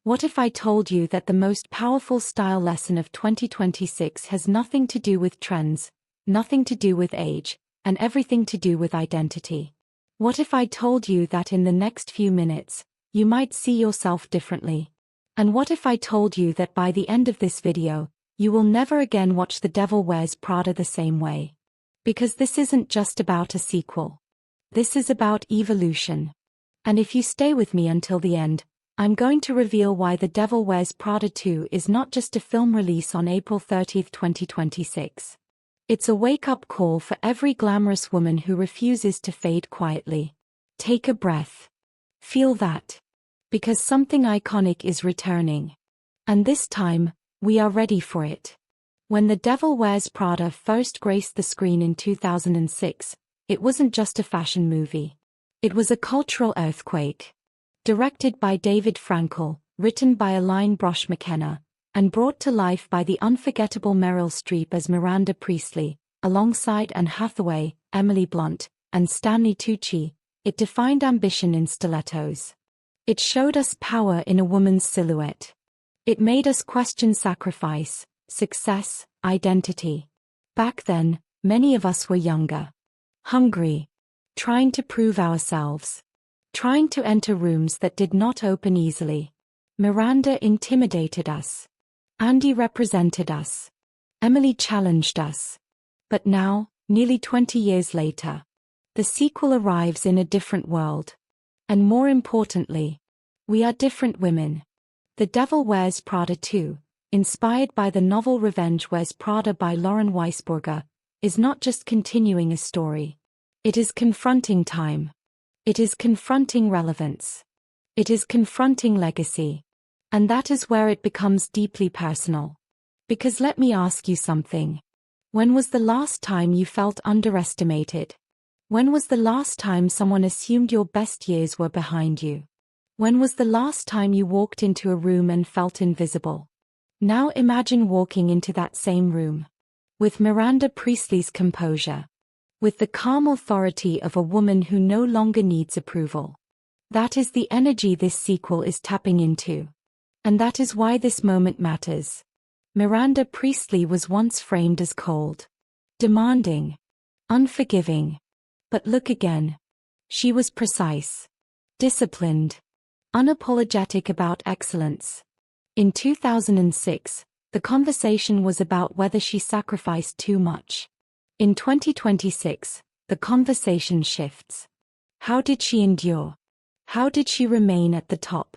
What if I told you that the most powerful style lesson of 2026 has nothing to do with trends, nothing to do with age, and everything to do with identity? What if I told you that in the next few minutes, you might see yourself differently? And what if I told you that by the end of this video, you will never again watch The Devil Wears Prada the same way? Because this isn't just about a sequel. This is about evolution. And if you stay with me until the end, I'm going to reveal why The Devil Wears Prada 2 is not just a film release on April 30, 2026. It's a wake-up call for every glamorous woman who refuses to fade quietly. Take a breath. Feel that. Because something iconic is returning. And this time, we are ready for it. When The Devil Wears Prada first graced the screen in 2006, it wasn't just a fashion movie. It was a cultural earthquake. Directed by David Frankel, written by Aline Brosh McKenna, and brought to life by the unforgettable Meryl Streep as Miranda Priestly, alongside Anne Hathaway, Emily Blunt, and Stanley Tucci, it defined ambition in stilettos. It showed us power in a woman's silhouette. It made us question sacrifice, success, identity. Back then, many of us were younger. Hungry. Trying to prove ourselves. Trying to enter rooms that did not open easily. Miranda intimidated us. Andy represented us. Emily challenged us. But now, nearly 20 years later, the sequel arrives in a different world. And more importantly, we are different women. The Devil Wears Prada 2, inspired by the novel Revenge Wears Prada by Lauren Weisberger, is not just continuing a story. It is confronting time. It is confronting relevance. It is confronting legacy. And that is where it becomes deeply personal. Because let me ask you something. When was the last time you felt underestimated? When was the last time someone assumed your best years were behind you? When was the last time you walked into a room and felt invisible? Now imagine walking into that same room. With Miranda Priestly's composure. With the calm authority of a woman who no longer needs approval. That is the energy this sequel is tapping into. And that is why this moment matters. Miranda Priestly was once framed as cold. Demanding. Unforgiving. But look again. She was precise. Disciplined. Unapologetic about excellence. In 2006, the conversation was about whether she sacrificed too much. In 2026, the conversation shifts. How did she endure? How did she remain at the top?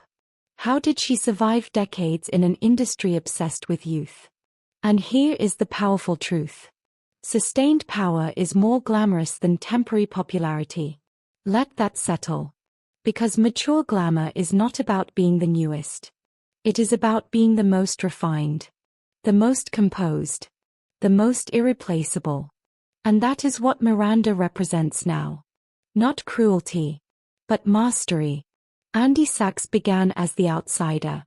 How did she survive decades in an industry obsessed with youth? And here is the powerful truth. Sustained power is more glamorous than temporary popularity. Let that settle. Because mature glamour is not about being the newest. It is about being the most refined. The most composed. The most irreplaceable. And that is what Miranda represents now. Not cruelty. But mastery. Andy Sachs began as the outsider.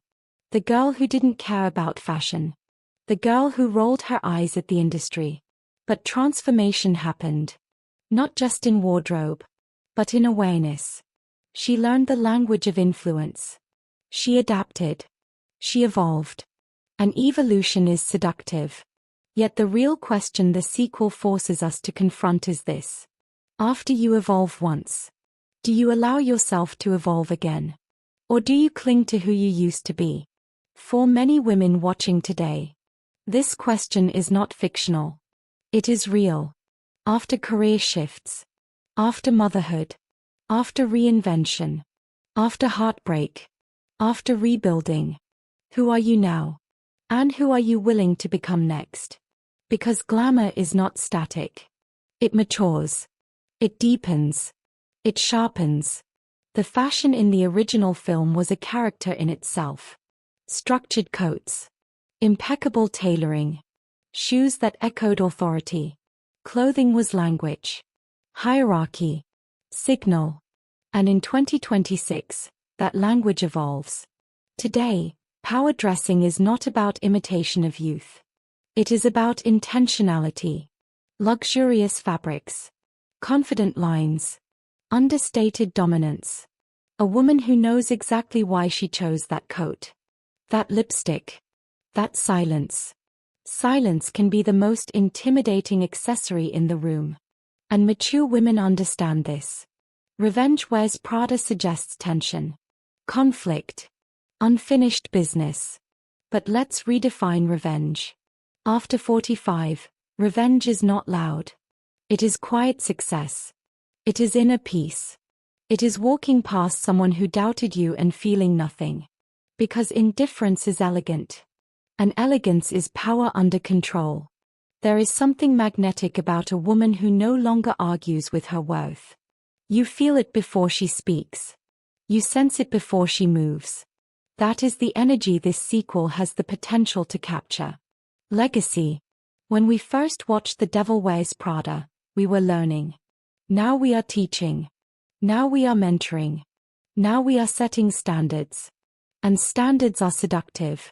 The girl who didn't care about fashion. The girl who rolled her eyes at the industry. But transformation happened. Not just in wardrobe. But in awareness. She learned the language of influence. She adapted. She evolved. And evolution is seductive. Yet the real question the sequel forces us to confront is this. After you evolve once, do you allow yourself to evolve again? Or do you cling to who you used to be? For many women watching today, this question is not fictional. It is real. After career shifts, after motherhood, after reinvention, after heartbreak, after rebuilding, who are you now? And who are you willing to become next? Because glamour is not static. It matures. It deepens. It sharpens. The fashion in the original film was a character in itself. Structured coats. Impeccable tailoring. Shoes that echoed authority. Clothing was language. Hierarchy. Signal. And in 2026, that language evolves. Today, power dressing is not about imitation of youth. It is about intentionality. Luxurious fabrics. Confident lines. Understated dominance. A woman who knows exactly why she chose that coat. That lipstick. That silence. Silence can be the most intimidating accessory in the room. And mature women understand this. Revenge Wears Prada suggests tension, conflict, unfinished business. But let's redefine revenge. After 45, revenge is not loud. It is quiet success. It is inner peace. It is walking past someone who doubted you and feeling nothing. Because indifference is elegant. And elegance is power under control. There is something magnetic about a woman who no longer argues with her worth. You feel it before she speaks. You sense it before she moves. That is the energy this sequel has the potential to capture. Legacy. When we first watched The Devil Wears Prada, we were learning. Now we are teaching. Now we are mentoring. Now we are setting standards. And standards are seductive.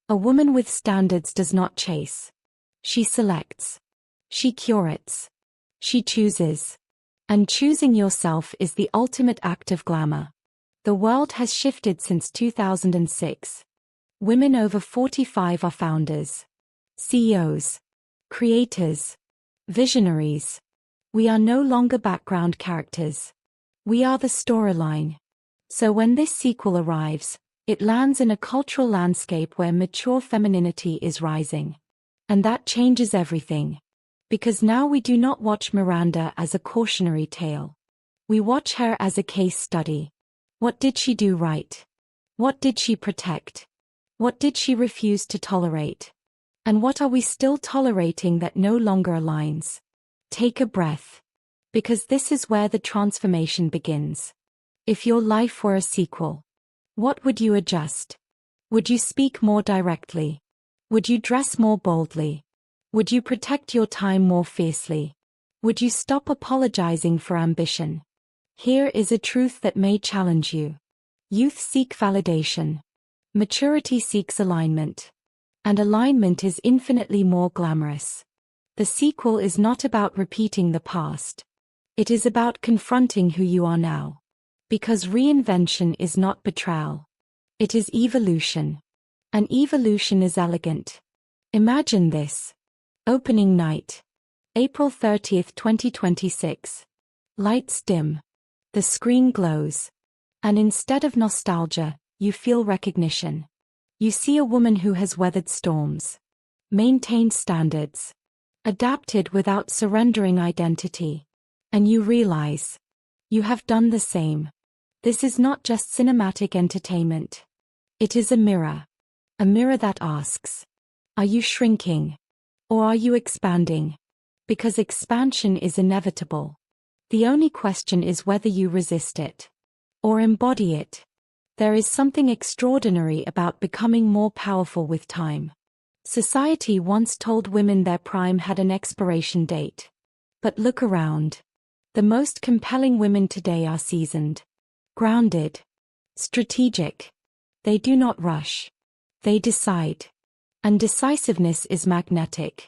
A woman with standards does not chase. She selects. She curates. She chooses. And choosing yourself is the ultimate act of glamour. The world has shifted since 2006. Women over 45 are founders, CEOs, creators, visionaries. We are no longer background characters. We are the storyline. So when this sequel arrives, it lands in a cultural landscape where mature femininity is rising. And that changes everything. Because now we do not watch Miranda as a cautionary tale. We watch her as a case study. What did she do right? What did she protect? What did she refuse to tolerate? And what are we still tolerating that no longer aligns? Take a breath. Because this is where the transformation begins. If your life were a sequel, what would you adjust? Would you speak more directly? Would you dress more boldly? Would you protect your time more fiercely? Would you stop apologizing for ambition? Here is a truth that may challenge you. Youth seek validation. Maturity seeks alignment. And alignment is infinitely more glamorous. The sequel is not about repeating the past. It is about confronting who you are now. Because reinvention is not betrayal. It is evolution. And evolution is elegant. Imagine this. Opening night. April 30th, 2026. Lights dim. The screen glows. And instead of nostalgia, you feel recognition. You see a woman who has weathered storms. Maintained standards. Adapted without surrendering identity. And you realize. You have done the same. This is not just cinematic entertainment. It is a mirror. A mirror that asks. Are you shrinking? Or are you expanding? Because expansion is inevitable. The only question is whether you resist it. Or embody it. There is something extraordinary about becoming more powerful with time. Society once told women their prime had an expiration date. But look around. The most compelling women today are seasoned. Grounded. Strategic. They do not rush. They decide. And decisiveness is magnetic.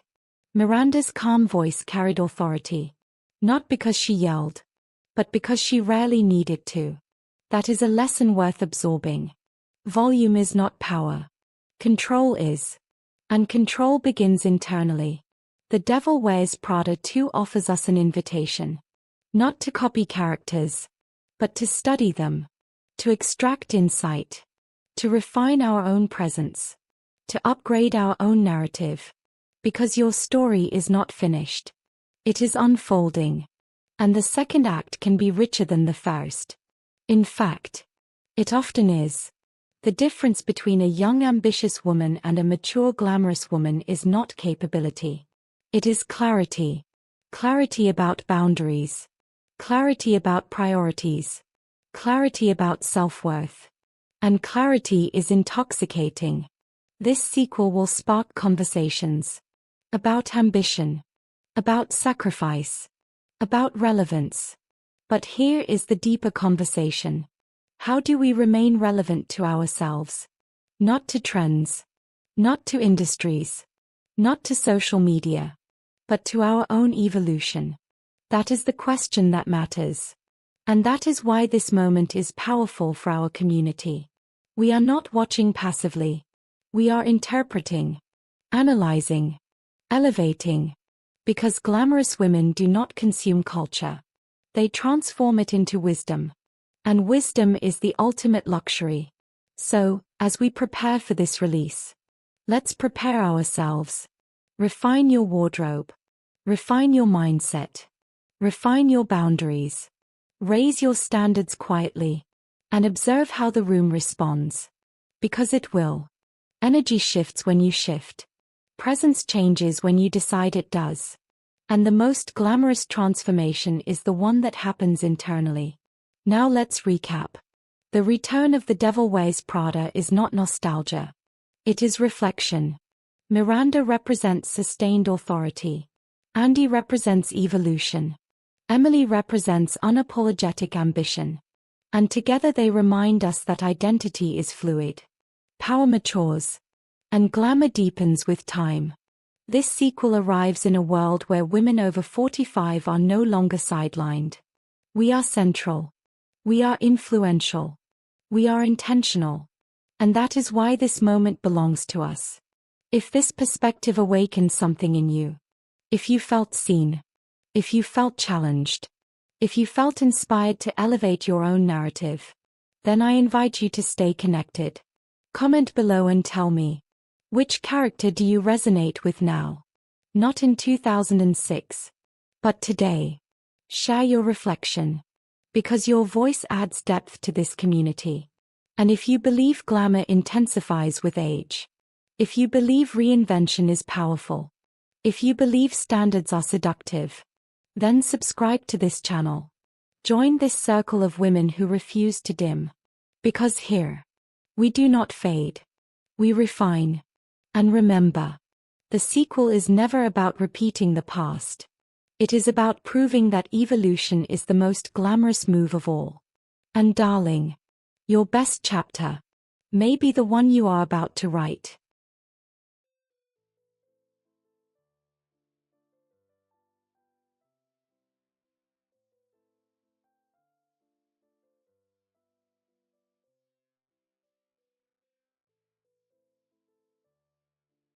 Miranda's calm voice carried authority. Not because she yelled, but because she rarely needed to. That is a lesson worth absorbing. Volume is not power. Control is. And control begins internally. The Devil Wears Prada 2 offers us an invitation. Not to copy characters, but to study them. To extract insight. To refine our own presence. To upgrade our own narrative. Because your story is not finished. It is unfolding. And the second act can be richer than the first. In fact, it often is. The difference between a young ambitious woman and a mature glamorous woman is not capability. It is clarity. Clarity about boundaries. Clarity about priorities. Clarity about self-worth. And clarity is intoxicating. This sequel will spark conversations. About ambition. About sacrifice. About relevance. But here is the deeper conversation. How do we remain relevant to ourselves? Not to trends. Not to industries. Not to social media. But to our own evolution. That is the question that matters. And that is why this moment is powerful for our community. We are not watching passively. We are interpreting, analyzing, elevating. Because glamorous women do not consume culture. They transform it into wisdom. And wisdom is the ultimate luxury. So, as we prepare for this release, let's prepare ourselves. Refine your wardrobe. Refine your mindset. Refine your boundaries. Raise your standards quietly. And observe how the room responds. Because it will. Energy shifts when you shift. Presence changes when you decide it does. And the most glamorous transformation is the one that happens internally. Now let's recap. The return of the Devil Wears Prada is not nostalgia. It is reflection. Miranda represents sustained authority. Andy represents evolution. Emily represents unapologetic ambition. And together they remind us that identity is fluid. Power matures. And glamour deepens with time. This sequel arrives in a world where women over 45 are no longer sidelined. We are central. We are influential. We are intentional. And that is why this moment belongs to us. If this perspective awakened something in you, if you felt seen, if you felt challenged, if you felt inspired to elevate your own narrative, then I invite you to stay connected. Comment below and tell me, which character do you resonate with now? Not in 2006, but today. Share your reflection. Because your voice adds depth to this community. And if you believe glamour intensifies with age, if you believe reinvention is powerful, if you believe standards are seductive, then subscribe to this channel. Join this circle of women who refuse to dim. Because here, we do not fade. We refine. And remember, the sequel is never about repeating the past. It is about proving that evolution is the most glamorous move of all. And darling, your best chapter may be the one you are about to write.